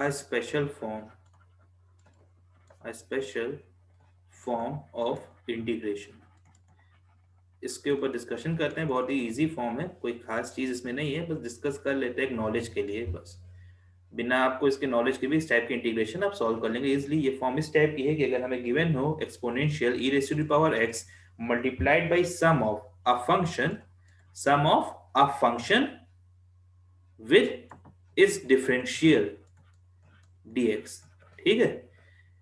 a special form of integration। इसके ऊपर discussion करते हैं। बहुत ही इजी फॉर्म है, कोई खास चीज इसमें नहीं है, बस डिस्कस कर लेते हैं एक नॉलेज के लिए। बस बिना आपको इसके नॉलेज के भी इस टाइप की इंटीग्रेशन आप सॉल्व कर लेंगे इजिली। ये फॉर्म इस टाइप की है कि अगर हमें गिवन हो exponential e raise to the power x multiplied by sum of a function with is differential dx। ठीक है,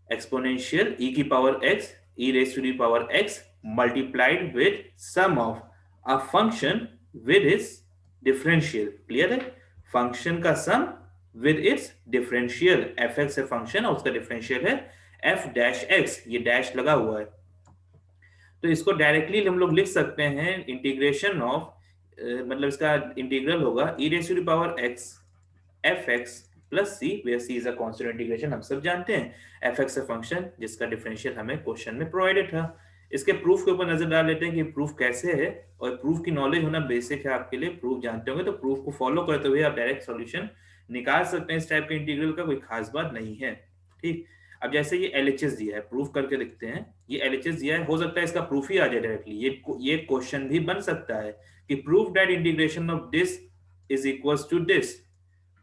एक्सपोनेंशियल e की power x e raise to the power x multiplied with sum of a function with is differential. Clear है, function का sum with its differential. fx है function और उसका differential है f dash x, ये dash लगा हुआ है। तो इसको डायरेक्टली हम लोग लिख सकते हैं इंटीग्रेशन ऑफ मतलब इसका इंटीग्रल होगा e raise to the power x fx plus c, where c is a constant integration हम सब जानते हैं। fx है फंक्शन जिसका डिफरेंशियल हमें क्वेश्चन में प्रोवाइडेड था। इसके प्रूफ के ऊपर नजर डाल लेते हैं कि प्रूफ कैसे है, और प्रूफ की नॉलेज होना बेसिक है आपके लिए। प्रूफ जानते होंगे तो प्रूफ को फॉलो करते हुए आप डायरेक्ट सॉल्यूशन निकाल सकते हैं। इस टाइप के इंटीग्रल का कोई खास बात नहीं है। ठीक, अब जैसे ये LHS दिया है, प्रूफ करके दिखते हैं। ये LHS दिया है, हो सकता है इसका प्रूफ ही आ जाए डायरेक्टली। ये क्वेश्चन भी बन सकता है कि proof that integration of this is equals to this.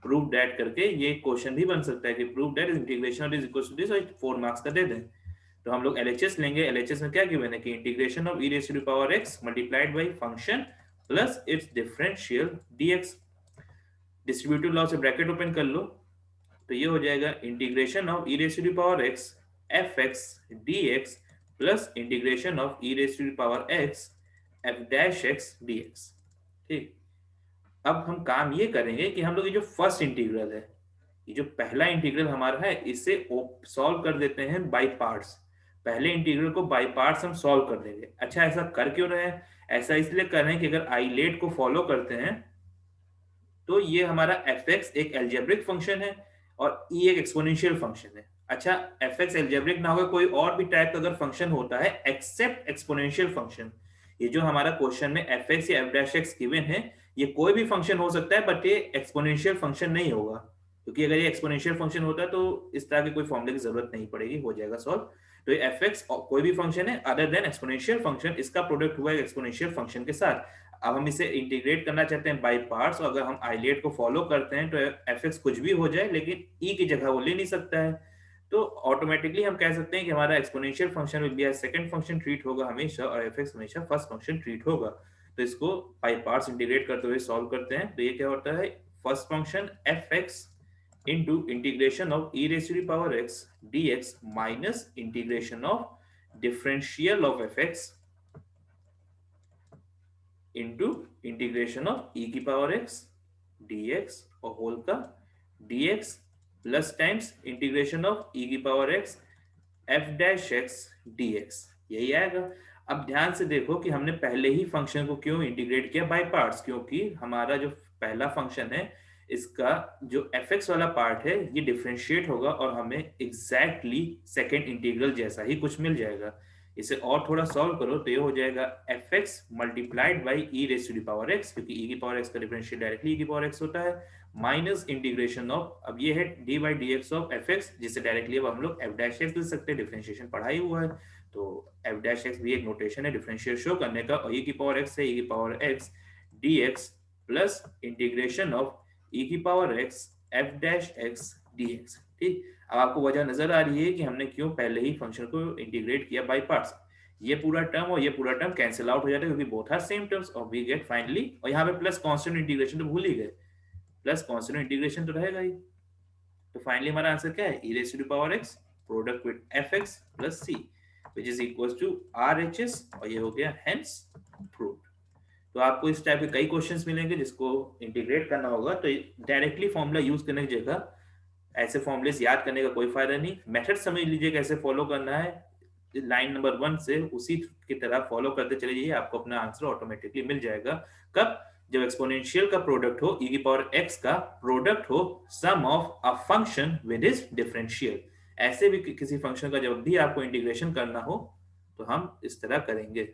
Proof that करके ये क्वेश्चन भी बन सकता है कि proof that integration of this equals to this, और 4 मार्क्स का दे दें। तो हम लोग LHS लेंगे। LHS में क्या गिवन है कि integration of e raise to the power x multiplied by function plus its differential dx। Distributive law से ब्रैकेट ओपन कर लो, तो ये हो जाएगा integration of e raise to the power x fx dx plus integration of e raise to the power x f dash x dx। ठीक, अब हम काम ये करेंगे कि हम लोग ये जो फर्स्ट इंटीग्रल है, ये जो पहला इंटीग्रल हमारा है, इसे सॉल्व कर देते हैं बाय पार्ट्स। पहले इंटीग्रल को बाय पार्ट्स हम सॉल्व कर देंगे। अच्छा, ऐसा कर क्यों रहे हैं? ऐसा इसलिए कर रहे हैं कि अगर आइलेट को फॉलो करते हैं तो ये हमारा fx एक एल्जेब्रिक फंक्शन है और e एक एक्सपोनेंशियल फंक्शन है। अच्छा, fx एल्जेब्रिक ना होगा, कोई और भी टाइप का अगर फंक्शन होता है एक्सेप्ट एक्सपोनेंशियल फंक्शन। ये जो हमारा क्वेश्चन में fx या f डैश x गिवन है, ये कोई भी फंक्शन हो सकता है, बट ये एक्सपोनेंशियल फंक्शन नहीं होगा। क्योंकि अगर ये एक्सपोनेंशियल फंक्शन होता है तो इस तरह के कोई फॉर्मूले की जरूरत नहीं पड़ेगी, हो जाएगा सॉल्व। तो ये fx कोई भी फंक्शन है अदर देन एक्सपोनेंशियल फंक्शन, इसका प्रोडक्ट हुआ है एक्सपोनेंशियल फंक्शन के साथ। अब हम इसे इंटीग्रेट करना चाहते हैं बाय पार्ट्स, और अगर हम आइलेट को फॉलो करते हैं तो fx कुछ भी हो जाए, लेकिन e की जगह वो ले नहीं सकता है। तो ऑटोमेटिकली हम कह सकते हैं कि हमारा exponential function will be a second function treat होगा हमेशा, और fx हमेशा फर्स्ट फंक्शन ट्रीट होगा। तो इसको बाय पार्ट्स इंटीग्रेट करते हुए सॉल्व करते हैं। तो ये क्या होता है, first function fx into integration of e raised to the power x dx minus integration of differential of fx into integration of e की पावर x dx और होल का dx plus times integration of e की power x f dash x dx, यही आएगा। अब ध्यान से देखो कि हमने पहले ही फंक्शन को क्यों इंटीग्रेट किया बाय पार्ट्स, क्योंकि हमारा जो पहला फंक्शन है इसका जो fx वाला पार्ट है ये डिफरेंशिएट होगा और हमें एग्जैक्टली सेकेंड इंटीग्रल जैसा ही कुछ मिल जाएगा। इसे और थोड़ा सॉल्व करो तो ये हो जाएगा fx multiplied by e raise to the power x, क्योंकि e की पावर x का डिफरेंशियल डायरेक्टली e की पावर x होता है, माइनस इंटीग्रेशन ऑफ, अब ये है d by dx of fx, जिसे डायरेक्टली अब हम लोग f डैश x लिख सकते हैं, डिफरेंशिएशन पढ़ा ही हुआ है। तो f डैश x भी एक नोटेशन है डिफरेंशियल शो करने का, और e की पावर x है e की power x dx plus integration of e की power x f dash x dx। ठीक, अब आपको वजह नजर आ रही है कि हमने क्यों पहले ही फंक्शन को इंटीग्रेट किया बाय पार्ट्स। ये पूरा टर्म और ये पूरा टर्म कैंसिल आउट हो जाता है क्योंकि बोथ आर सेम टर्म्स, और वी गेट फाइनली, और यहाँ पे प्लस कांस्टेंट इंटीग्रेशन तो भूल ही गए, प्लस कांस्टेंट इंटीग्रेशन तो रहेगा ही। तो फाइनली हमारा आंसर क्या है, e raise to the power x product with fx plus c which is equals to RHS, और ये हो गया हेंस प्रूव्ड। तो आपको इस टाइप के कई क्वेश्चंस मिलेंगे जिसको इंटीग्रेट करना होगा, तो डायरेक्टली फॉर्मूला यूज करने की जगह ऐसे फॉर्मूलेस याद करने का कोई फायदा नहीं। मेथड समझ लीजिए कैसे फॉलो करना है, लाइन नंबर 1 से उसी की तरह फॉलो करते चले जाइए, आपको अपना आंसर ऑटोमेटिकली मिल जाएगा। कब, जब एक्सपोनेंशियल का प्रोडक्ट हो, e की पावर x का प्रोडक्ट हो sum of a function with is differential. ऐसे भी किसी फंक्शन का जब भी आपको इंटीग्रेशन करना हो तो हम इस तरह करेंगे।